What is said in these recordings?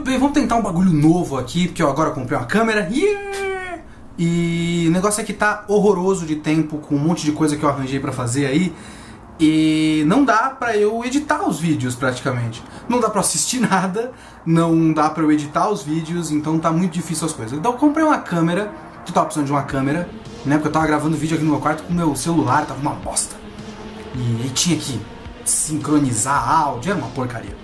bem, vamos tentar um bagulho novo aqui, porque eu agora comprei uma câmera. E o negócio é que tá horroroso de tempo, com um monte de coisa que eu arranjei pra fazer aí. E não dá pra eu editar os vídeos praticamente. Não dá pra assistir nada, não dá pra eu editar os vídeos, então tá muito difícil as coisas. Então eu comprei uma câmera, que eu tava precisando de uma câmera, né? Porque eu tava gravando vídeo aqui no meu quarto com o meu celular, tava uma bosta. E aí tinha que sincronizar áudio, era uma porcaria.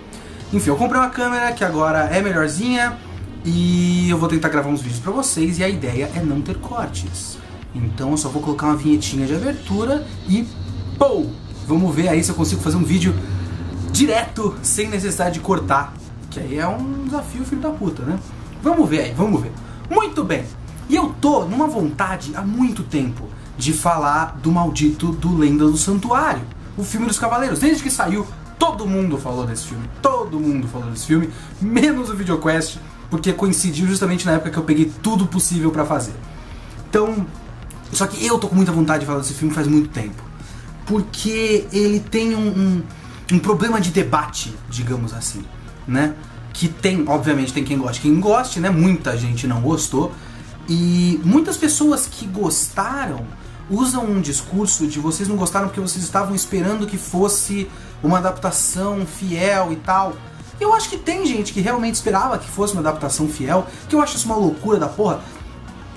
Enfim, eu comprei uma câmera que agora é melhorzinha e eu vou tentar gravar uns vídeos pra vocês e a ideia é não ter cortes. Então eu só vou colocar uma vinhetinha de abertura e pô! Vamos ver aí se eu consigo fazer um vídeo direto, sem necessidade de cortar. Que aí é um desafio, filho da puta, né? Vamos ver aí, vamos ver. Muito bem. E eu tô numa vontade há muito tempo de falar do maldito do Lenda do Santuário, o filme dos Cavaleiros. Desde que saiu, todo mundo falou desse filme. Todo mundo falou desse filme, menos o VideoQuest, porque coincidiu justamente na época que eu peguei tudo possível pra fazer. Então, só que eu tô com muita vontade de falar desse filme faz muito tempo. Porque ele tem um problema de debate, digamos assim, né? Que tem, obviamente, tem quem goste, né? Muita gente não gostou. E muitas pessoas que gostaram usam um discurso de vocês não gostaram porque vocês estavam esperando que fosse uma adaptação fiel e tal. Eu acho que tem gente que realmente esperava que fosse uma adaptação fiel, que eu acho isso uma loucura da porra.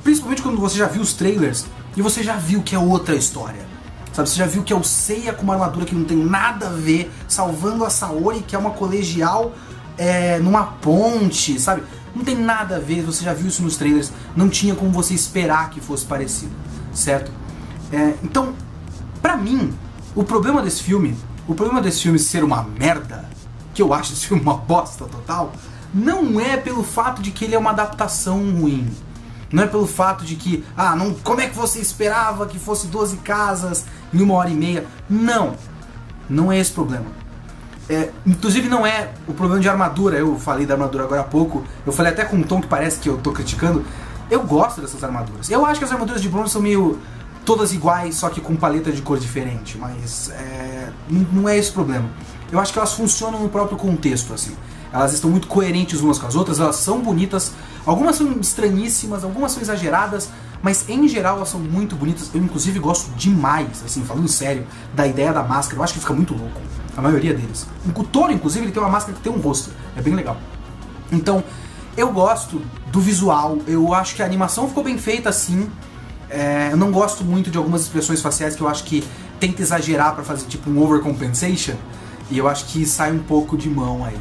Principalmente quando você já viu os trailers e você já viu que é outra história. Sabe, você já viu que é o Seiya com uma armadura que não tem nada a ver, salvando a Saori, que é uma colegial numa ponte, sabe? Não tem nada a ver, você já viu isso nos trailers, não tinha como você esperar que fosse parecido, certo? Então, pra mim, o problema desse filme ser uma merda, que eu acho esse filme uma bosta total, não é pelo fato de que ele é uma adaptação ruim. Não é pelo fato de que, não, como é que você esperava que fosse 12 casas em 1h30? Não, não é esse o problema. Inclusive não é o problema de armadura, eu falei da armadura agora há pouco, eu falei até com um tom que parece que eu tô criticando. Eu gosto dessas armaduras. Eu acho que as armaduras de bronze são meio todas iguais, só que com paleta de cor diferente, mas não é esse o problema. Eu acho que elas funcionam no próprio contexto, assim. Elas estão muito coerentes umas com as outras, elas são bonitas, algumas são estranhíssimas, algumas são exageradas, mas em geral elas são muito bonitas. Eu inclusive gosto demais, assim, falando sério, da ideia da máscara, eu acho que fica muito louco, a maioria deles. O Toro, inclusive, ele tem uma máscara que tem um rosto, é bem legal. Então, eu gosto do visual, eu acho que a animação ficou bem feita assim. Eu não gosto muito de algumas expressões faciais que eu acho que tenta exagerar pra fazer tipo um overcompensation, e eu acho que sai um pouco de mão aí.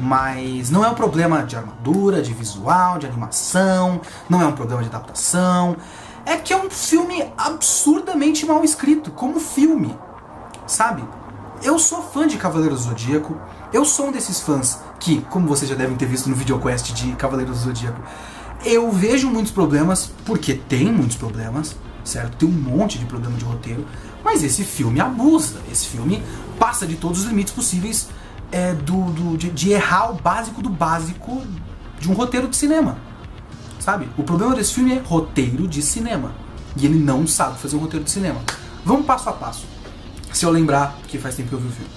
Mas não é um problema de armadura, de visual, de animação, não é um problema de adaptação. É que é um filme absurdamente mal escrito, como filme, sabe? Eu sou fã de Cavaleiros do Zodíaco, eu sou um desses fãs que, como vocês já devem ter visto no VideoQuest de Cavaleiros do Zodíaco, eu vejo muitos problemas, porque tem muitos problemas, certo? Tem um monte de problema de roteiro, mas esse filme abusa, esse filme passa de todos os limites possíveis de errar o básico do básico de um roteiro de cinema, sabe? O problema desse filme é roteiro de cinema, e ele não sabe fazer um roteiro de cinema. Vamos passo a passo, se eu lembrar, que faz tempo que eu vi o filme.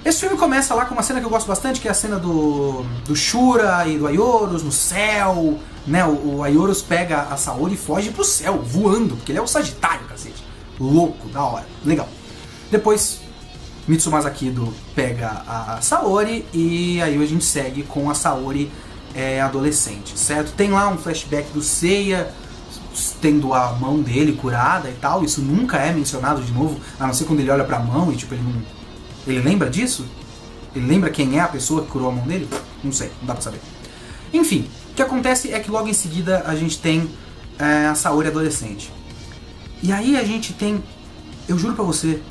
Esse filme começa lá com uma cena que eu gosto bastante, que é a cena do Shura e do Aioros no céu, né? O Aioros pega a Saori e foge pro céu, voando, porque ele é o Sagitário, cacete. Louco, da hora, legal. Depois Mitsumasa Kido pega a Saori e aí a gente segue com a Saori adolescente, certo? Tem lá um flashback do Seiya tendo a mão dele curada e tal, isso nunca é mencionado de novo, a não ser quando ele olha pra mão e tipo, ele lembra disso? Ele lembra quem é a pessoa que curou a mão dele? Não sei, não dá pra saber. Enfim, o que acontece é que logo em seguida a gente tem a Saori adolescente. E aí a gente tem, eu juro pra você,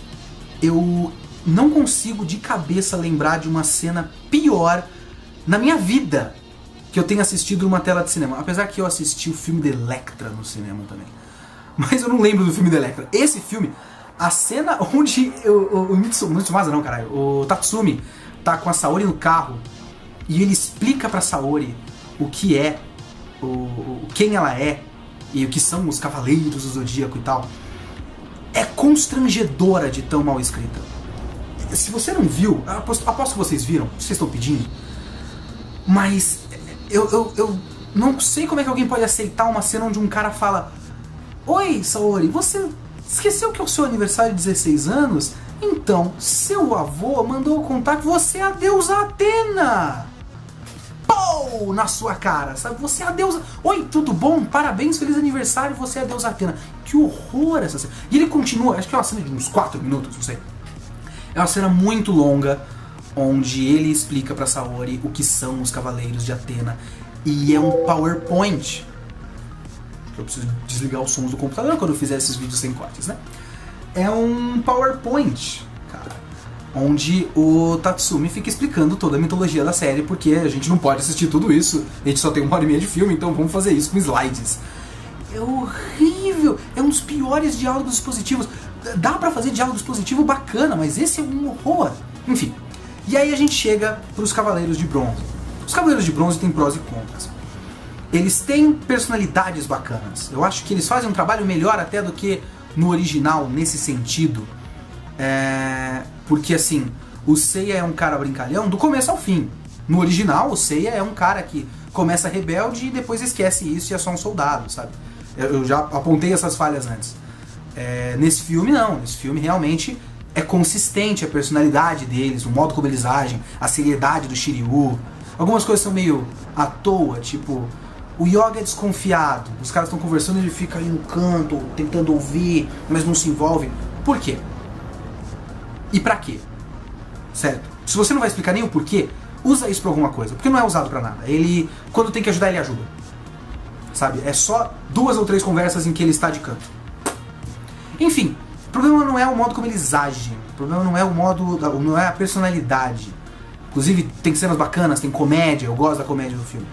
eu não consigo de cabeça lembrar de uma cena pior na minha vida que eu tenha assistido numa tela de cinema. Apesar que eu assisti o filme de Electra no cinema também. Mas eu não lembro do filme de Electra. Esse filme, a cena onde o Mitsumasa não, caralho, o Tatsumi tá com a Saori no carro e ele explica pra Saori o que é, quem ela é e o que são os Cavaleiros do Zodíaco e tal, é constrangedora de tão mal escrita. Se você não viu, aposto que vocês viram, vocês estão pedindo, mas Eu não sei como é que alguém pode aceitar uma cena onde um cara fala: Oi, Saori, você esqueceu que é o seu aniversário de 16 anos? Então, seu avô mandou contar que você é a deusa Atena! Pou! Na sua cara, sabe? Você é a deusa... Oi, tudo bom? Parabéns, feliz aniversário, você é a deusa Atena. Que horror essa cena. E ele continua, acho que é uma cena de uns 4 minutos, não sei. É uma cena muito longa, onde ele explica pra Saori o que são os Cavaleiros de Atena. E é um PowerPoint. Eu preciso desligar os sons do computador quando eu fizer esses vídeos sem cortes, né? É um PowerPoint, cara, onde o Tatsumi fica explicando toda a mitologia da série, porque a gente não pode assistir tudo isso, a gente só tem 1h30 de filme, então vamos fazer isso com slides. É horrível, é um dos piores diálogos expositivos. Dá pra fazer diálogo expositivo bacana, mas esse é um horror. Enfim, e aí a gente chega pros Cavaleiros de Bronze. Os Cavaleiros de Bronze têm prós e contras. Eles têm personalidades bacanas. Eu acho que eles fazem um trabalho melhor até do que no original, nesse sentido. Porque assim, o Seiya é um cara brincalhão do começo ao fim. No original, o Seiya é um cara que começa rebelde e depois esquece isso e é só um soldado, sabe? Eu já apontei essas falhas antes. Nesse filme não, nesse filme realmente é consistente a personalidade deles, o modo como eles agem, a seriedade do Shiryu. Algumas coisas são meio à toa, tipo... O Yoga é desconfiado, os caras estão conversando e ele fica aí no canto, tentando ouvir, mas não se envolve. Por quê? E pra quê? Certo? Se você não vai explicar nem o porquê, usa isso pra alguma coisa, porque não é usado pra nada. Ele, quando tem que ajudar, ele ajuda. Sabe? É só 2 ou 3 conversas em que ele está de canto. Enfim, o problema não é o modo como eles agem, o problema não é o modo, não é a personalidade. Inclusive tem cenas bacanas, tem comédia, eu gosto da comédia do filme.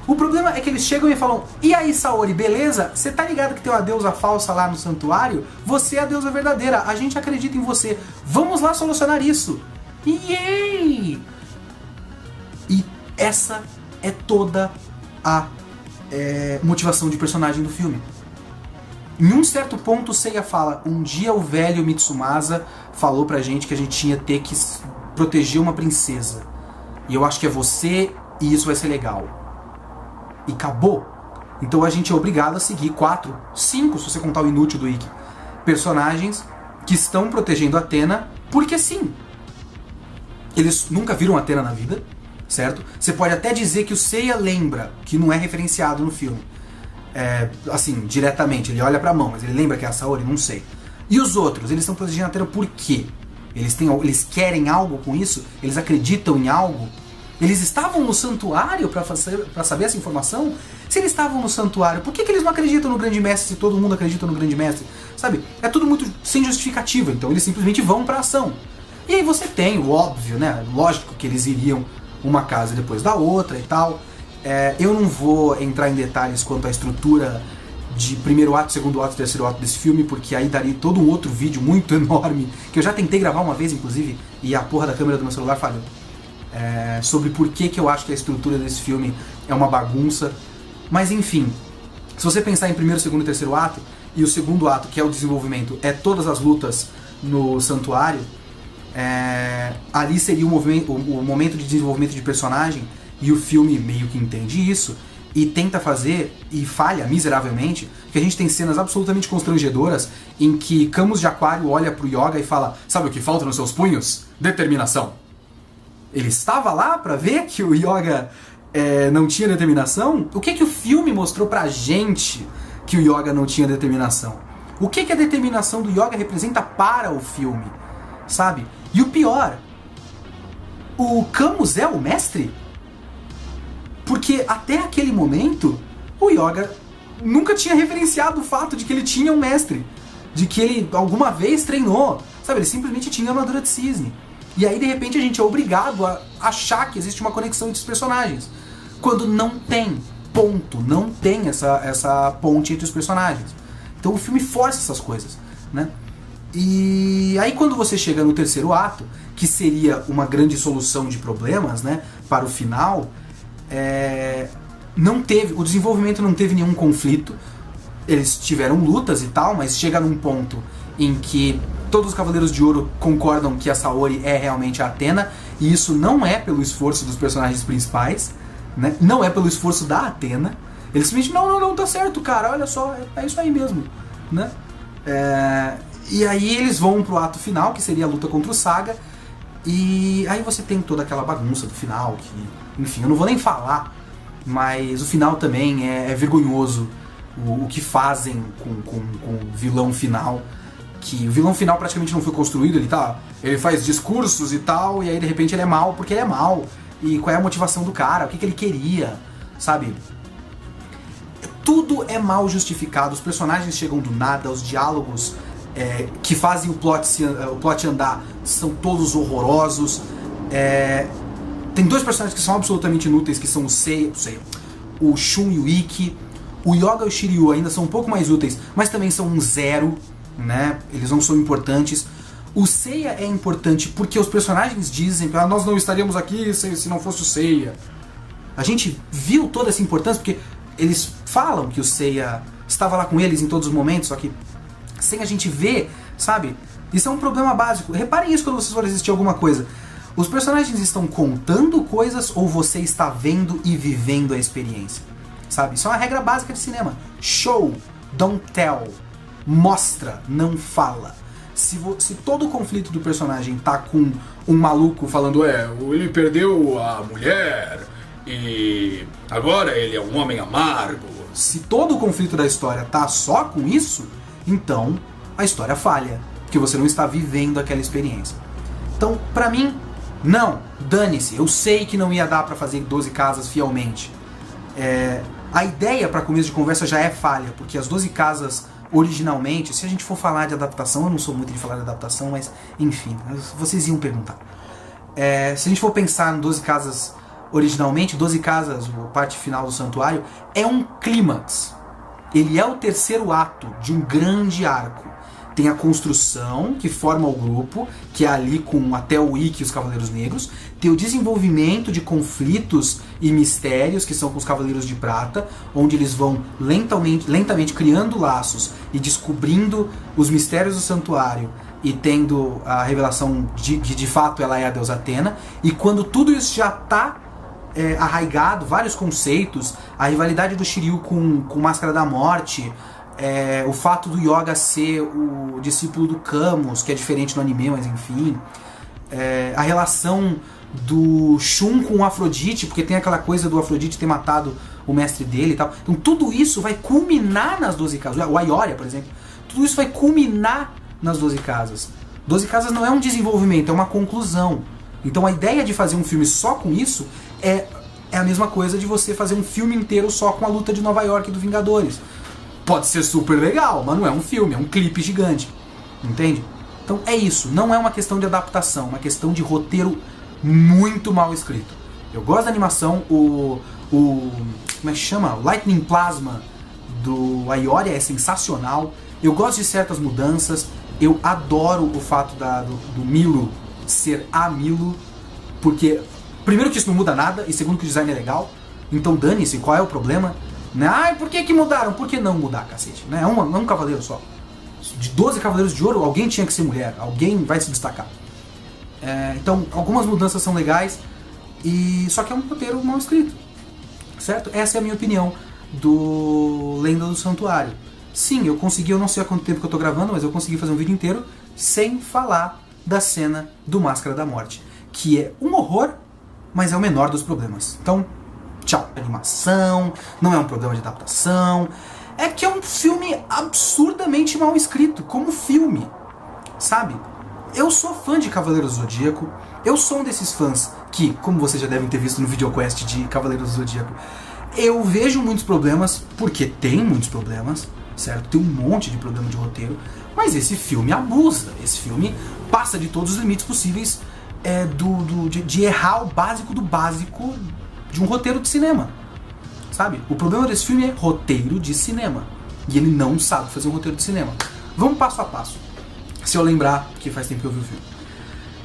O problema é que eles chegam e falam: e aí, Saori, beleza? Você tá ligado que tem uma deusa falsa lá no santuário? Você é a deusa verdadeira, a gente acredita em você. Vamos lá solucionar isso. Yay! E essa é toda a motivação de personagem do filme. Em um certo ponto, o Seiya fala: um dia o velho Mitsumasa falou pra gente que a gente tinha ter que proteger uma princesa. E eu acho que é você e isso vai ser legal. E acabou. Então a gente é obrigado a seguir 4, 5, se você contar o inútil do Ikki, personagens que estão protegendo Atena porque sim. Eles nunca viram Atena na vida, certo? Você pode até dizer que o Seiya lembra, que não é referenciado no filme. Assim, diretamente, ele olha pra mão, mas ele lembra que é a Saori? Não sei. E os outros, eles estão protegendo Atena por quê? Eles querem algo com isso? Eles acreditam em algo? Eles estavam no santuário pra saber essa informação? Se eles estavam no santuário, por que eles não acreditam no Grande Mestre se todo mundo acredita no Grande Mestre? Sabe? É tudo muito sem justificativa, então eles simplesmente vão pra ação. E aí você tem o óbvio, né? Lógico que eles iriam uma casa depois da outra e tal. Eu não vou entrar em detalhes quanto à estrutura de primeiro ato, segundo ato, terceiro ato desse filme, porque aí daria todo um outro vídeo muito enorme, que eu já tentei gravar uma vez, inclusive, e a porra da câmera do meu celular falhou. Sobre por que eu acho que a estrutura desse filme é uma bagunça. Mas enfim, se você pensar em primeiro, segundo e terceiro ato, e o segundo ato, que é o desenvolvimento, é todas as lutas no santuário, ali seria o momento de desenvolvimento de personagem, e o filme meio que entende isso, e tenta fazer, e falha miseravelmente, que a gente tem cenas absolutamente constrangedoras, em que Camus de Aquário olha pro Yoga e fala: sabe o que falta nos seus punhos? Determinação. Ele estava lá pra ver que o Yoga não tinha determinação? O que o filme mostrou pra gente que o Yoga não tinha determinação? O que a determinação do Yoga representa para o filme? Sabe? E o pior, o Camus é o mestre? Porque até aquele momento, o Yoga nunca tinha referenciado o fato de que ele tinha um mestre. De que ele alguma vez treinou. Sabe? Ele simplesmente tinha a armadura de cisne. E aí, de repente, a gente é obrigado a achar que existe uma conexão entre os personagens. Quando não tem. Ponto. Não tem essa ponte entre os personagens. Então o filme força essas coisas, né? E aí quando você chega no terceiro ato, que seria uma grande solução de problemas, né, para o final, o desenvolvimento não teve nenhum conflito. Eles tiveram lutas e tal, mas chega num ponto em que todos os Cavaleiros de Ouro concordam que a Saori é realmente a Atena, e isso não é pelo esforço dos personagens principais, né? Não é pelo esforço da Athena. Eles simplesmente, não, tá certo, cara, olha só, é isso aí mesmo, né? E aí eles vão pro ato final, que seria a luta contra o Saga, e aí você tem toda aquela bagunça do final, que, enfim, eu não vou nem falar, mas o final também é vergonhoso, o que fazem com o vilão final, que o vilão final praticamente não foi construído, ele faz discursos e tal, e aí de repente ele é mal porque ele é mal, e qual é a motivação do cara, o que ele queria, sabe? Tudo é mal justificado, os personagens chegam do nada, os diálogos que fazem o plot andar são todos horrorosos. Tem dois personagens que são absolutamente inúteis, que são o Shun e o Ikki. O Yoga e o Shiryu ainda são um pouco mais úteis, mas também são um zero, né? Eles não são importantes. O Seiya é importante porque os personagens dizem que nós não estaríamos aqui se não fosse o Seiya. A gente viu toda essa importância porque eles falam que o Seiya estava lá com eles em todos os momentos, só que sem a gente ver, sabe? Isso é um problema básico. Reparem isso quando vocês forem assistir alguma coisa. Os personagens estão contando coisas ou você está vendo e vivendo a experiência? Sabe? Isso é uma regra básica de cinema. Show, don't tell. Mostra, não fala. Se todo o conflito do personagem tá com um maluco falando ele perdeu a mulher e agora ele é um homem amargo. Se todo o conflito da história tá só com isso, então a história falha, porque você não está vivendo aquela experiência. Então, pra mim, não, dane-se. Eu sei que não ia dar pra fazer 12 casas fielmente. A ideia para começo de conversa já é falha, porque as 12 casas originalmente, se a gente for falar de adaptação, eu não sou muito de falar de adaptação, mas enfim, vocês iam perguntar. Se a gente for pensar em 12 casas originalmente, 12 casas, a parte final do santuário, é um clímax. Ele é o terceiro ato de um grande arco. Tem a construção, que forma o grupo, que é ali com até o Ikki e os Cavaleiros Negros. Tem o desenvolvimento de conflitos e mistérios, que são com os Cavaleiros de Prata, onde eles vão lentamente criando laços e descobrindo os mistérios do santuário e tendo a revelação de fato ela é a deusa Athena. E quando tudo isso já está arraigado, vários conceitos, a rivalidade do Shiryu com Máscara da Morte, o fato do Yoga ser o discípulo do Camus, que é diferente no anime, mas enfim, a relação do Shun com o Afrodite, porque tem aquela coisa do Afrodite ter matado o mestre dele e tal. Então tudo isso vai culminar nas 12 casas. O Aioria, por exemplo, tudo isso vai culminar nas 12 casas. 12 casas não é um desenvolvimento, é uma conclusão. Então a ideia de fazer um filme só com isso é a mesma coisa de você fazer um filme inteiro só com a luta de Nova York do Vingadores. Pode ser super legal, mas não é um filme, é um clipe gigante. Entende? Então é isso, não é uma questão de adaptação, é uma questão de roteiro muito mal escrito. Eu gosto da animação, como é que chama? O Lightning Plasma do Aioria é sensacional. Eu gosto de certas mudanças. Eu adoro o fato do Milo ser a Milo, porque primeiro que isso não muda nada, e segundo que o design é legal. Então dane-se, qual é o problema? Né? Ai, por que mudaram? Por que não mudar, cacete? Né? É um cavaleiro só. De 12 cavaleiros de ouro, alguém tinha que ser mulher. Alguém vai se destacar. Então, algumas mudanças são legais, só que é um roteiro mal escrito. Certo? Essa é a minha opinião do Lenda do Santuário. Sim, eu não sei há quanto tempo que eu tô gravando, mas eu consegui fazer um vídeo inteiro sem falar da cena do Máscara da Morte, que é um horror, mas é o menor dos problemas. Então, tchau. Animação, não é um problema de adaptação, é que é um filme absurdamente mal escrito, como filme, sabe? Eu sou fã de Cavaleiros do Zodíaco, eu sou um desses fãs que, como vocês já devem ter visto no VideoQuest de Cavaleiros do Zodíaco, eu vejo muitos problemas, porque tem muitos problemas, certo? Tem um monte de problema de roteiro, mas esse filme abusa, esse filme passa de todos os limites possíveis de errar o básico do básico de um roteiro de cinema, sabe? O problema desse filme é roteiro de cinema, e ele não sabe fazer um roteiro de cinema. Vamos passo a passo, se eu lembrar, que faz tempo que eu vi o filme.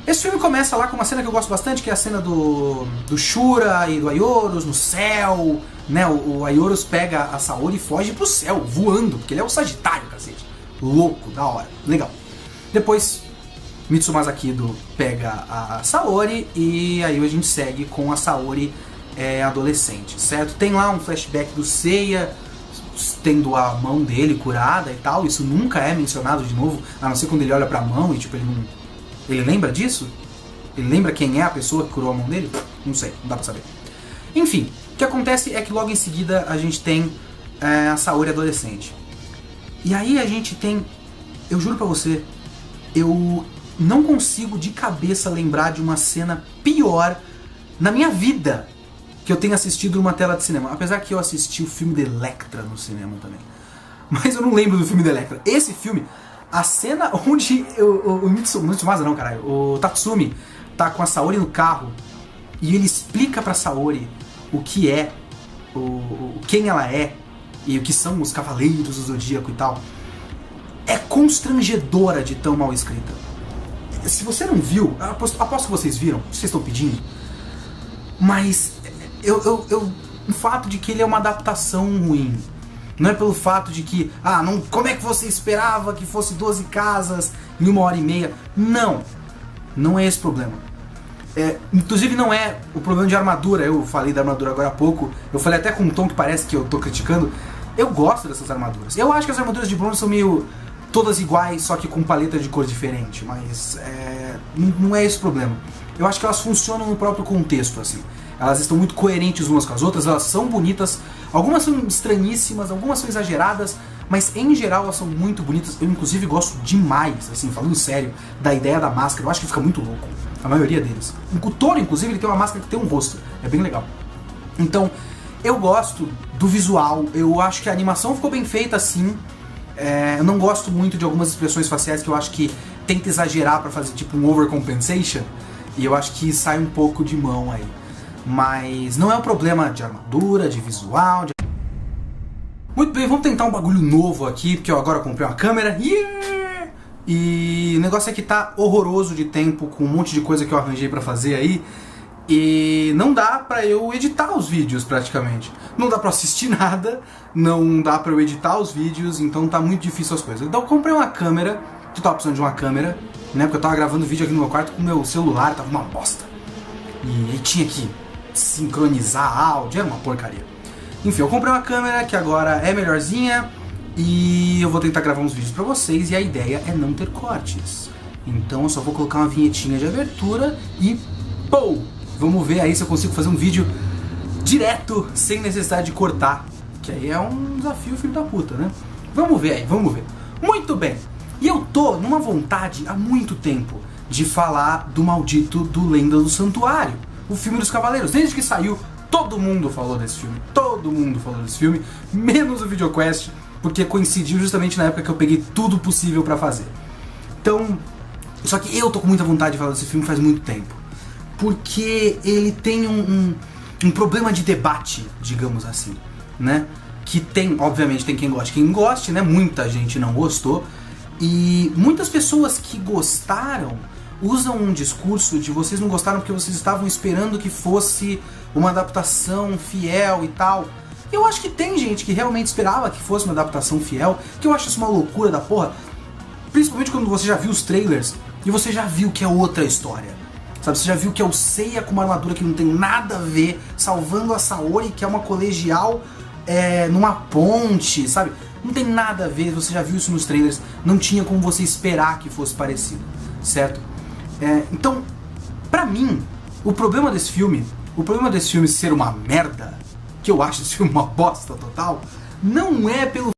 Esse filme começa lá com uma cena que eu gosto bastante, que é a cena do Shura e do Aioros no céu, né? O Aioros pega a Saori e foge pro céu, voando, porque ele é o Sagitário, cacete. Louco, da hora, legal. Depois, Mitsumasa Kido pega a Saori e aí a gente segue com a Saori é adolescente, certo? Tem lá um flashback do Seiya tendo a mão dele curada e tal, isso nunca é mencionado de novo, a não ser quando ele olha pra mão e tipo, ele lembra disso? Ele lembra quem é a pessoa que curou a mão dele? Não sei, não dá pra saber. Enfim, o que acontece é que logo em seguida a gente tem a Saori adolescente. E aí a gente tem, eu juro pra você, eu não consigo de cabeça lembrar de uma cena pior na minha vida que eu tenha assistido numa tela de cinema. Apesar que eu assisti o filme de Electra no cinema também. Mas eu não lembro do filme de Electra. Esse filme, a cena onde o Mitsumasa não, caralho, o Tatsumi tá com a Saori no carro e ele explica pra Saori o que é, quem ela é e o que são os Cavaleiros do Zodíaco e tal. É constrangedora de tão mal escrita. Se você não viu, aposto que vocês viram, vocês estão pedindo, mas o fato de que ele é uma adaptação ruim, não é pelo fato de que, não, como é que você esperava que fosse 12 casas em 1h30? Não é esse o problema. Inclusive não é o problema de armadura, eu falei da armadura agora há pouco, eu falei até com um tom que parece que eu tô criticando. Eu gosto dessas armaduras. Eu acho que as armaduras de bronze são meio todas iguais, só que com paleta de cor diferente, mas não é esse o problema. Eu acho que elas funcionam no próprio contexto, assim. Elas estão muito coerentes umas com as outras, elas são bonitas, algumas são estranhíssimas, algumas são exageradas, mas em geral elas são muito bonitas. Eu inclusive gosto demais, assim, falando sério, da ideia da máscara. Eu acho que fica muito louco, a maioria deles. O Toro, inclusive, ele tem uma máscara que tem um rosto, é bem legal. Então, eu gosto do visual, eu acho que a animação ficou bem feita assim. Eu não gosto muito de algumas expressões faciais que eu acho que tenta exagerar pra fazer tipo um overcompensation, e eu acho que sai um pouco de mão aí. Mas não é um problema de armadura, de visual, Muito bem, vamos tentar um bagulho novo aqui, porque eu agora comprei uma câmera. Yeah! E o negócio é que tá horroroso de tempo, com um monte de coisa que eu arranjei pra fazer aí. E não dá pra eu editar os vídeos praticamente. Não dá pra assistir nada, não dá pra eu editar os vídeos, então tá muito difícil as coisas. Então eu comprei uma câmera, que eu tava precisando de uma câmera, né? Porque eu tava gravando vídeo aqui no meu quarto com o meu celular, tava uma bosta. E aí tinha que sincronizar áudio, era uma porcaria. Enfim, eu comprei uma câmera que agora é melhorzinha e eu vou tentar gravar uns vídeos pra vocês, e a ideia é não ter cortes. Então eu só vou colocar uma vinhetinha de abertura e pô! Vamos ver aí se eu consigo fazer um vídeo direto, sem necessidade de cortar. Que aí é um desafio, filho da puta, né? Vamos ver aí, vamos ver. Muito bem. E eu tô numa vontade há muito tempo de falar do maldito do Lenda do Santuário, o filme dos Cavaleiros. Desde que saiu, todo mundo falou desse filme. Todo mundo falou desse filme, menos o VideoQuest, porque coincidiu justamente na época que eu peguei tudo possível pra fazer. Então, só que eu tô com muita vontade de falar desse filme faz muito tempo. Porque ele tem um problema de debate, digamos assim, né? Que tem, obviamente, tem quem goste, né? Muita gente não gostou. E muitas pessoas que gostaram usam um discurso de vocês não gostaram porque vocês estavam esperando que fosse uma adaptação fiel e tal. Eu acho que tem gente que realmente esperava que fosse uma adaptação fiel, que eu acho isso uma loucura da porra. Principalmente quando você já viu os trailers e você já viu que é outra história. Sabe, você já viu que é o Seiya com uma armadura que não tem nada a ver, salvando a Saori, que é uma colegial numa ponte, sabe? Não tem nada a ver, você já viu isso nos trailers, não tinha como você esperar que fosse parecido, certo? Então, pra mim, o problema desse filme ser uma merda, que eu acho esse filme uma bosta total, não é pelo